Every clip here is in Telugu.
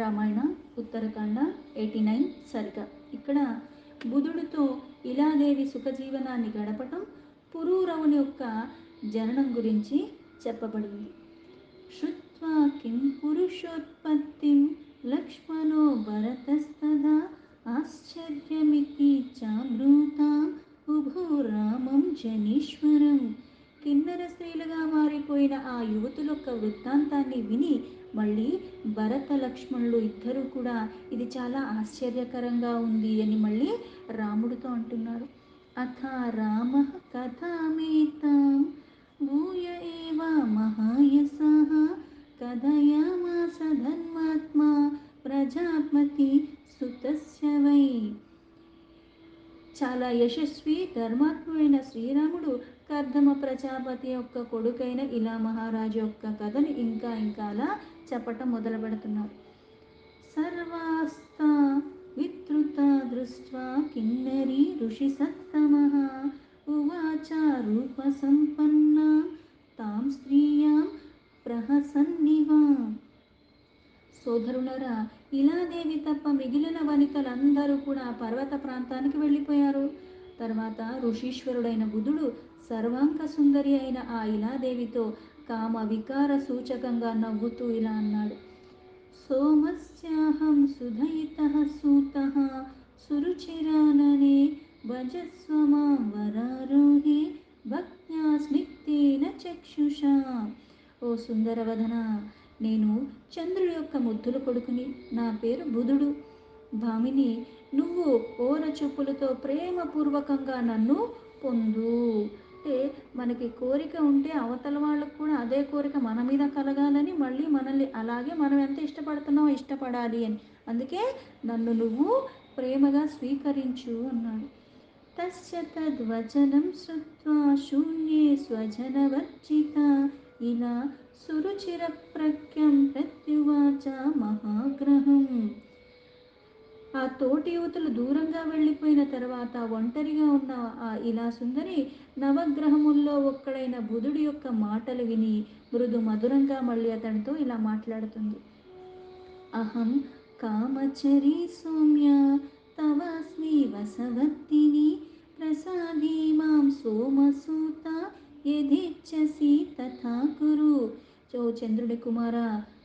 రామాయణ ఉత్తరకాండ 89 సరిగ. ఇక్కడ బుధుడితో ఇలాదేవి సుఖజీవనాన్ని గడపటం, పురూరవుని యొక్క జననం గురించి చెప్పబడింది. శ్రుత్వా కిం పురుషోత్పత్తిం లక్ష్మణో భరతస్తదా ఆశ్చర్యమితి చాబ్రూతాం ఉభో రామం జనీశ్వరం. కిన్నర స్త్రీలుగా మారిపోయిన ఆ యువతులొక్క వృత్తాంతాన్ని విని మళ్ళీ భరత లక్ష్మణులు ఇద్దరూ కూడా ఇది చాలా ఆశ్చర్యకరంగా ఉంది అని మళ్ళీ రాముడితో అంటున్నారు. అథ రామ కథామేతాం భూయ ఏవ మహాయసః కథయామాస ధర్మాత్మా ప్రజాపతి సుతస్య వై. చాలా యశస్వి ధర్మాత్ముడైన శ్రీరాముడు కర్దమ ప్రజాపతి యొక్క కొడుకైన ఇలా మహారాజు యొక్క కథని ఇంకా అలా చెప్పటం మొదలు పెడుతున్నారు. సర్వాస్తా వితృత దృష్ట్వా కిన్నరీ ఋషి సత్తమః ఉవాచ రూప సంపన్న తాం స్త్రీయాం ప్రహసన్నివా. సోదరులరా, ఇలాదేవి తప్ప మిగిలిన వనితలందరూ కూడా పర్వత ప్రాంతానికి వెళ్ళిపోయారు. తర్వాత ఋషీశ్వరుడైన బుధుడు సర్వాంగ సుందరి అయిన ఆ ఇలాదేవితో కామ వికార సూచకంగా నవ్వుతూ ఇలా అన్నాడు. సోమస్యాహం సుధయితః సూతః సురుచిరాననే భజస్వ మాం వరారోహే భక్త్యా స్నిగ్ధేన చక్షుషా. ఓ సుందరవదన, నేను చంద్రుడి యొక్క ముద్దుల కొడుకుని. నా పేరు బుధుడు. భామిని, నువ్వు ఓర చూపులతో ప్రేమపూర్వకంగా నన్ను పొందు. అంటే మనకి కోరిక ఉంటే అవతల వాళ్ళకు కూడా అదే కోరిక మన మీద కలగాలని, మళ్ళీ మనల్ని అలాగే మనం ఎంత ఇష్టపడుతున్నామో ఇష్టపడాలి అని. అందుకే నన్ను నువ్వు ప్రేమగా స్వీకరించు అన్నాడు. తస్య తద్వచనం శ్రుత్వా శూన్యే స్వజనవర్జిత ఇలా సురుచిర ప్రఖ్యం ప్రత్యువాచ మహాగ్రహం. ఆ తోటి యువతులు దూరంగా వెళ్ళిపోయిన తర్వాత ఒంటరిగా ఉన్న ఆ ఇలా సుందరి నవగ్రహముల్లో ఒక్కడైన బుధుడి యొక్క మాటలు విని మృదు మధురంగా మళ్ళీ అతనితో ఇలా మాట్లాడుతుంది. అహం కామచరీ సౌమ్య తవాస్మి వసవర్తిని ప్రసాదే మాం సోమసూత యథేచ్ఛసి తథా కురు. ఓ చంద్రుడి కుమార,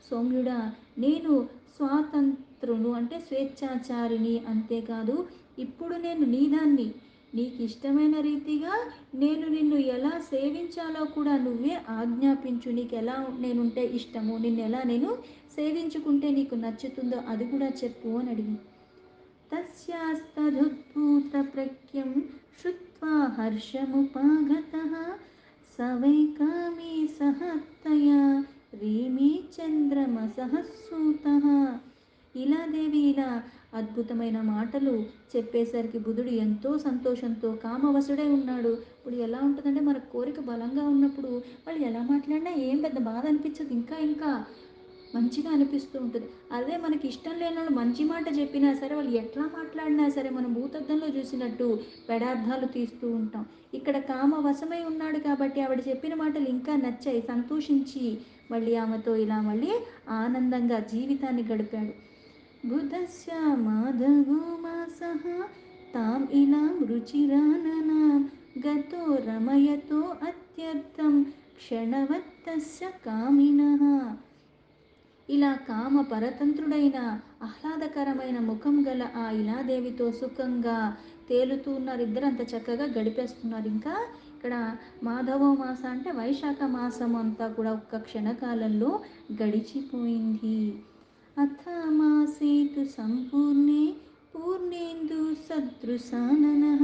సౌమ్యుడా, నేను స్వాతంత్రును అంటే స్వేచ్ఛాచారిని. అంతేకాదు, ఇప్పుడు నేను నీదాన్ని. నీకు ఇష్టమైన రీతిగా నేను నిన్ను ఎలా సేవించాలో కూడా నువ్వే ఆజ్ఞాపించు. నీకు ఎలా నేనుంటే ఇష్టము, నిన్ను ఎలా నేను సేవించుకుంటే నీకు నచ్చుతుందో అది కూడా చెప్పు అని అడిగింది. తస్యాస్తదుద్భూత ప్రఖ్యం శ్రుత్వా హర్షముపాగతః స వై కామే సహత్తయా రేమే చంద్రమసః సూతః. ఇలాదేవి ఇలా అద్భుతమైన మాటలు చెప్పేసరికి బుధుడు ఎంతో సంతోషంతో కామవశుడై ఉన్నాడు. ఇప్పుడు ఎలా ఉంటుందంటే, మన కోరిక బలంగా ఉన్నప్పుడు వాళ్ళు ఎలా మాట్లాడినా ఏం పెద్ద బాధ అనిపించదు, ఇంకా మంచిగా అనిపిస్తూ ఉంటుంది. అదే మనకి ఇష్టం లేని వాళ్ళు మంచి మాట చెప్పినా సరే, వాళ్ళు ఎట్లా మాట్లాడినా సరే మనం భూతద్దంలో చూసినట్టు పెడార్థాలు తీస్తూ ఉంటాం. ఇక్కడ కామ వశమై ఉన్నాడు కాబట్టి ఆవిడ చెప్పిన మాటలు ఇంకా నచ్చాయి. సంతోషించి మళ్ళీ ఆమెతో ఇలా మళ్ళీ ఆనందంగా జీవితాన్ని గడిపాడు. బుధస్య మాధవో మాసః తాం ఇలాం రుచిరాననాం గతో రమయతో అత్యర్థం క్షణవత్తస్య కామినః. ఇలా కామ పరతంత్రుడైన ఆహ్లాదకరమైన ముఖం గల ఆ ఇలాదేవితో సుఖంగా తేలుతూ ఉన్నారు. ఇద్దరు అంత చక్కగా గడిపేస్తున్నారు. ఇంకా ఇక్కడ మాధవ మాస అంటే వైశాఖ మాసం అంతా కూడా ఒక్క క్షణకాలంలో గడిచిపోయింది. అథ మాసేతు సంపూర్ణే పూర్ణేందు సదృశాననః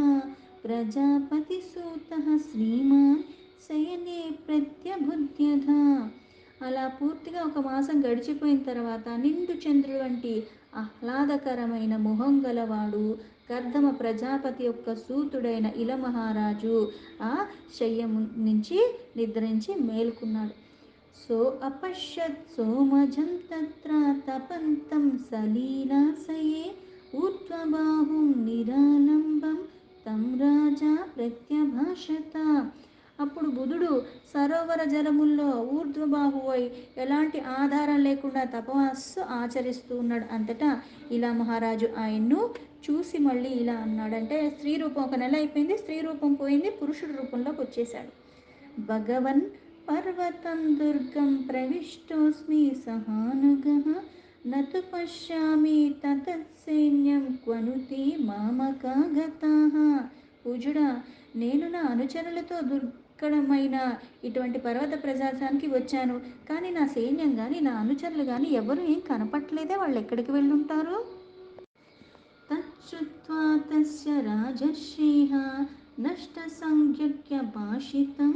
ప్రజాపతి సూతః శ్రీమాన్ శయనే ప్రత్యబుధ్యథ. అలా పూర్తిగా ఒక మాసం గడిచిపోయిన తర్వాత నిండు చంద్రుడు వంటి ఆహ్లాదకరమైన మొహం గలవాడు కర్దమ ప్రజాపతి యొక్క సూతుడైన ఇల మహారాజు ఆ శయ్యం నుంచి నిద్రించి మేల్కున్నాడు. సో అపశ్యత్ సోమజం తత్ర తపంతం సలీలాసయే ఊర్ధ్వబాహుం నిరాలంబం తం రాజా ప్రత్యభాషత. అప్పుడు బుధుడు సరోవర జలముల్లో ఊర్ధ్వబాహువై ఎలాంటి ఆధారం లేకుండా తపస్సు ఆచరిస్తూ ఉన్నాడు. అంతటా ఇలా మహారాజు ఆయన్ను చూసి మళ్ళీ ఇలా అన్నాడంటే, స్త్రీ రూపం ఒక నెల అయిపోయింది, స్త్రీ రూపం పోయింది, పురుషుడి రూపంలోకి వచ్చేసాడు. భగవన్ పర్వతం దుర్గం ప్రవిష్టోస్మి సహానుగః నతు పశ్యామి తతత్సైన్యం క్వనుతే మామకాగతాః. పూజుడా, నేను నా అనుచరులతో దుర్గడమైన ఇటువంటి పర్వత ప్రదేశానికి వచ్చాను, కానీ నా సైన్యం కానీ నా అనుచరులు కానీ ఎవరు ఏం కనపట్లేదే, వాళ్ళు ఎక్కడికి వెళ్ళుంటారు? తచ్చుత్వా తస్య రాజర్షిః నష్టసంజ్ఞక్య భాషితం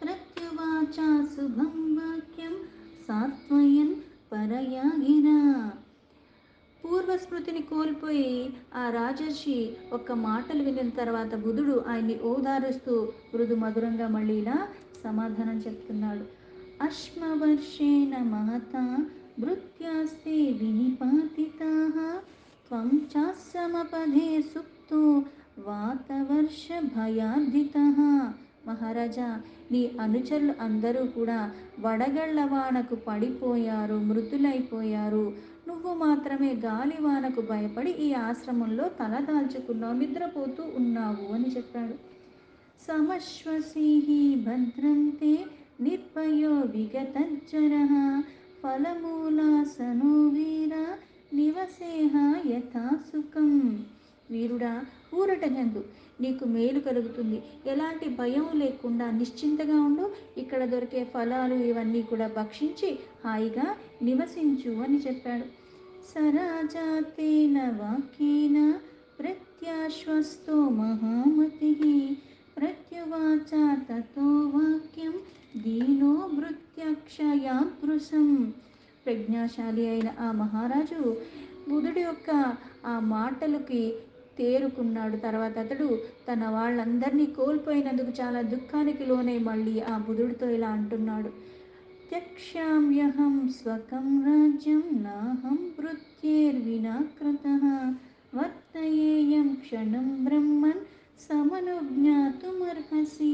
ప్రత్యువాచ శుభం వాక్యం సాత్వయన్ పరయా గిరా. పూర్వస్మృతిని కోల్పోయి ఆ రాజర్షి ఒక్క మాటలు వినిన తర్వాత బుధుడు ఆయన్ని ఓదారుస్తూ మృదు మధురంగా మళ్ళీ ఇలా సమాధానం చెప్తున్నాడు. అశ్మవర్షేణ మహతా భృత్యాస్తే వినిపాతితాః త్వం చాస్సమపదే సుప్తో వాతవర్ష భయార్ధితః. మహారాజా, నీ అనుచరులు అందరూ కూడా వడగళ్లవానకు పడిపోయారు, మృతులైపోయారు. నువ్వు మాత్రమే గాలివానకు భయపడి ఈ ఆశ్రమంలో తలదాల్చుకున్నావు, నిద్రపోతూ ఉన్నావు అని చెప్పాడు. సమశ్వసీః భద్రంతే నిర్భయో విగతజ్వరః ఫలమూలాసనో వీర నివసేహ యథా సుఖం. వీరుడా, ఊరట చెందు, నీకు మేలు కలుగుతుంది. ఎలాంటి భయం లేకుండా నిశ్చింతగా ఉండు. ఇక్కడ దొరికే ఫలాలు ఇవన్నీ కూడా భక్షించి హాయిగా నివసించు అని చెప్పాడు. సరాజాతేన వాక్యేన ప్రత్యాశ్వస్తో మహామతిః ప్రత్యువాచ తతో వాక్యం దీనో భృత్యక్షయాదృశం. ప్రజ్ఞాశాలి అయిన ఆ మహారాజు బుధుడి యొక్క ఆ మాటలకి తేరుకున్నాడు. తర్వాత అతడు తన వాళ్ళందరినీ కోల్పోయినందుకు చాలా దుఃఖానికి లోనై మళ్ళీ ఆ బుధుడితో ఇలా అంటున్నాడు. త్యక్ష్యామ్యహం స్వకం రాజ్యం నాహం భృత్యేర్వినాకృతః వర్తయేయం క్షణం బ్రహ్మన్ సమనుజ్ఞాతుమర్హసి.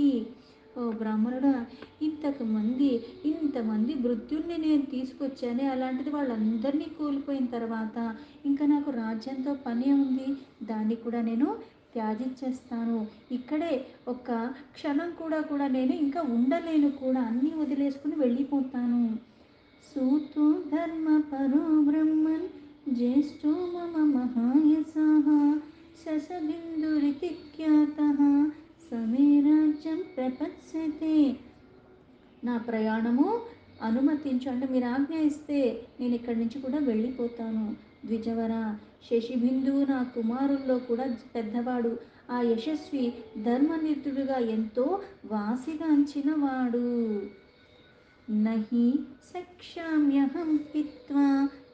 ఓ బ్రాహ్మణుడా, ఇంతమంది మృత్యుల్ని నేను తీసుకొచ్చానే, అలాంటిది వాళ్ళందరినీ కోల్పోయిన తర్వాత ఇంకా నాకు రాజ్యంతో పని ఉంది, దాన్ని కూడా నేను త్యాజించేస్తాను. ఇక్కడే ఒక్క క్షణం కూడా నేను ఇంకా ఉండలేను కూడా, అన్నీ వదిలేసుకుని వెళ్ళిపోతాను. సూతో ధర్మపరో బ్రహ్మన్ జ్యేష్ఠో మమ మహాయసాః శశబిందురితి ఖ్యాతః సమే రాజ్యం ప్రపత్స్యతే. నా ప్రయాణము అనుమతించు, అంటే మీరు ఆజ్ఞ ఇస్తే నేను ఇక్కడి నుంచి కూడా వెళ్ళిపోతాను. ద్విజవర, శశిబిందువు నా కుమారుల్లో కూడా పెద్దవాడు. ఆ యశస్వి ధర్మనిర్తుడుగా ఎంతో వాసిగాంచినవాడు. నహి శక్ష్యామ్యహం హిత్వా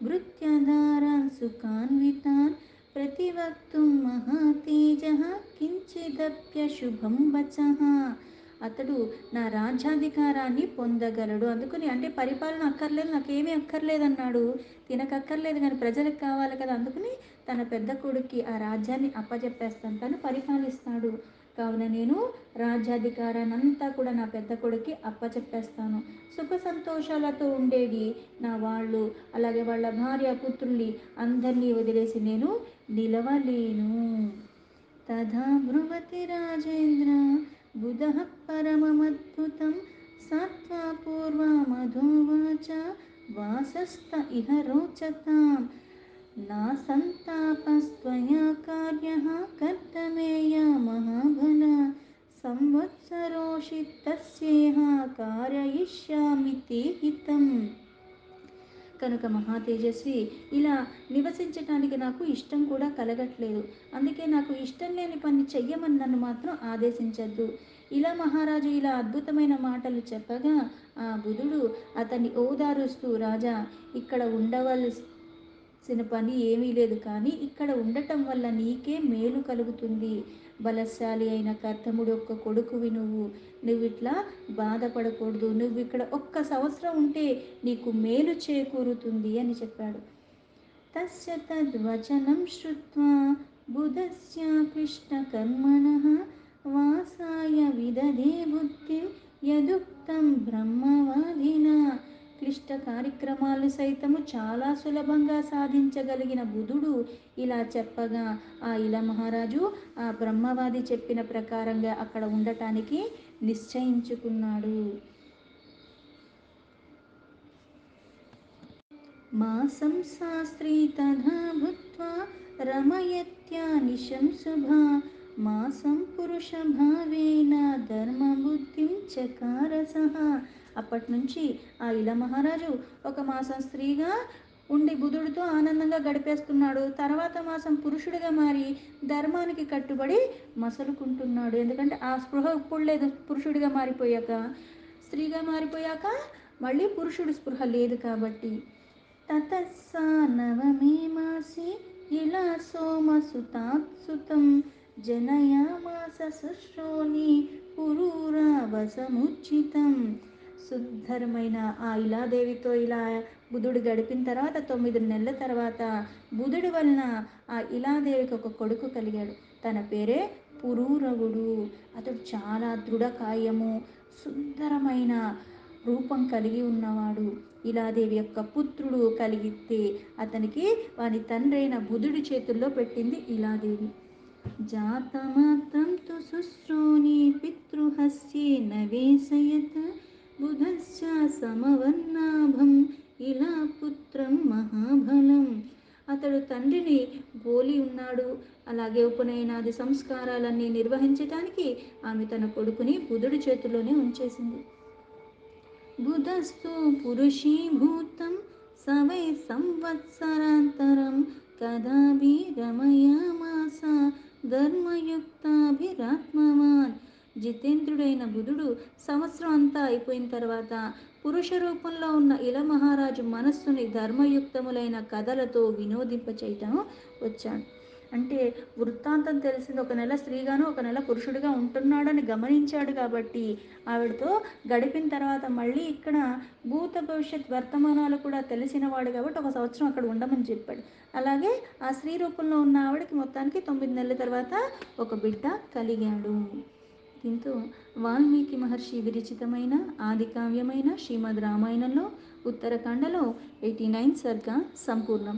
భృత్యదారాన్ సుఖాన్వితాన్ ప్రతివక్తుం మహాతేజః కించిదప్యశుభం వచః. అతడు నా రాజ్యాధికారాన్ని పొందగలడు, అందుకని అంటే పరిపాలన అక్కర్లేదు, నాకేమీ అక్కర్లేదన్నాడు. తినకక్కర్లేదు కానీ ప్రజలకు కావాలి కదా, అందుకని తన పెద్ద కొడుక్కి ఆ రాజ్యాన్ని అప్పచెప్పేస్తాను, తను పరిపాలిస్తాడు. కావున నేను రాజ్యాధికారాన్ని అంతా కూడా నా పెద్ద కొడుక్కి అప్పచెప్పేస్తాను. సుఖ సంతోషాలతో ఉండేది నా వాళ్ళు, అలాగే వాళ్ళ భార్య పుత్రుల్ని అందరినీ వదిలేసి నేను నిలవలేను. తథా బ్రువతి రాజేంద్ర బుధః పరమమద్భుతం సాత్వా పూర్వమధోవాచ వాసస్త ఇహ రోచతాం నా సంతాపస్త్వయా కార్యః కర్తమేయ మహాబల సంవత్సరోషితస్యేహ కారయిష్యామి తే హితం. కనుక మహాతేజస్వి, ఇలా నివసించటానికి నాకు ఇష్టం కూడా కలగట్లేదు, అందుకే నాకు ఇష్టం లేని పని చెయ్యమని నన్ను మాత్రం ఆదేశించద్దు. ఇలా మహారాజు ఇలా అద్భుతమైన మాటలు చెప్పగా ఆ బుధుడు అతన్ని ఓదారుస్తూ, రాజా, ఇక్కడ ఉండవలసిన పని ఏమీ లేదు, కానీ ఇక్కడ ఉండటం వల్ల నీకే మేలు కలుగుతుంది. బలశాలి అయిన కర్దముడు ఒక్క కొడుకువి నువ్వు ఇట్లా బాధపడకూడదు, నువ్వు ఇక్కడ ఒక్క సంవత్సరం ఉంటే నీకు మేలు చేకూరుతుంది అని చెప్పాడు. తస్య తద్వచనం శ్రుత్వా బుధస్య కృష్ణకర్మణః వాసాయ విదదే బుద్ధిం యదుక్తం బ్రహ్మవాదిన. క్లిష్ట కార్యక్రమాలు సైతము చాలా సులభంగా సాధించగలిగిన బుధుడు ఇలా చెప్పగా ఆ ఇలా మహారాజు ఆ బ్రహ్మవాది చెప్పిన ప్రకారంగా అక్కడ ఉండటానికి నిశ్చయించుకున్నాడు. మాసం శాస్త్రీ తథా భూత్వా రమయత్యానిశం శుభా. మాసం పురుష భావేన ధర్మబుద్ధిం చకార సహ. అప్పటి నుంచి ఆ ఇల మహారాజు ఒక మాసం స్త్రీగా ఉండి బుధుడితో ఆనందంగా గడిపేస్తున్నాడు. తర్వాత మాసం పురుషుడిగా మారి ధర్మానికి కట్టుబడి మసలుకుంటున్నాడు. ఎందుకంటే ఆ స్పృహ ఇప్పుడు లేదు, పురుషుడిగా మారిపోయాక. స్త్రీగా మారిపోయాక మళ్ళీ పురుషుడి స్పృహ లేదు కాబట్టి. తతస్సా నవమే మాసి ఇలా సోమసుతాత్సుతం జనయామాస శుశ్రోణి పురూరావసముచితం. శుద్ధరమైన ఆ ఇలాదేవితో ఇలా బుధుడు గడిపిన తర్వాత 9 నెలల తర్వాత బుధుడి వలన ఆ ఇలాదేవికి ఒక కొడుకు కలిగాడు. తన పేరే పురూరవుడు. అతడు చాలా దృఢకాయము, సుందరమైన రూపం కలిగి ఉన్నవాడు. ఇలాదేవి యొక్క పుత్రుడు కలిగితే అతనికి వాని తండ్రి అయిన బుధుడి చేతుల్లో పెట్టింది ఇలాదేవి. జాతమాత్రం తు శుశ్రోణి పితృహస్యేన వేశయత్ బుధశ్చ సమవర్ణాభం ఇలా పుత్రం మహాబలం. అతడు తండ్రిని పోలి ఉన్నాడు. అలాగే ఉపనయనాది సంస్కారాలన్నీ నిర్వహించటానికి ఆమె తన కొడుకుని బుధుడి చేతిలోనే ఉంచేసింది. బుధస్తు పురుషీభూతం స వై సంవత్సరాంతరం కదాభిరమయామాస ధర్మయుక్తాభిరాత్మవాన్. జితేంద్రుడైన బుధుడు సంవత్సరం అంతా అయిపోయిన తర్వాత పురుష రూపంలో ఉన్న ఇల మహారాజు మనస్సుని ధర్మయుక్తములైన కథలతో వినోదింపచేయటం వచ్చాడు. అంటే వృత్తాంతం తెలిసింది. ఒక నెల స్త్రీగాను ఒక నెల పురుషుడిగా ఉంటున్నాడని గమనించాడు కాబట్టి ఆవిడతో గడిపిన తర్వాత మళ్ళీ ఇక్కడ భూత భవిష్యత్ వర్తమానాలు కూడా తెలిసినవాడు కాబట్టి 1 సంవత్సరం అక్కడ ఉండమని చెప్పాడు. అలాగే ఆ స్త్రీ రూపంలో ఉన్న ఆవిడకి మొత్తానికి 9 నెలల తర్వాత ఒక బిడ్డ కలిగాడు. దీంతో వాల్మీకి మహర్షి విరచితమైన ఆది కావ్యమైన శ్రీమద్ రామాయణంలో ఉత్తరకాండలో 89 సర్గ సంపూర్ణం.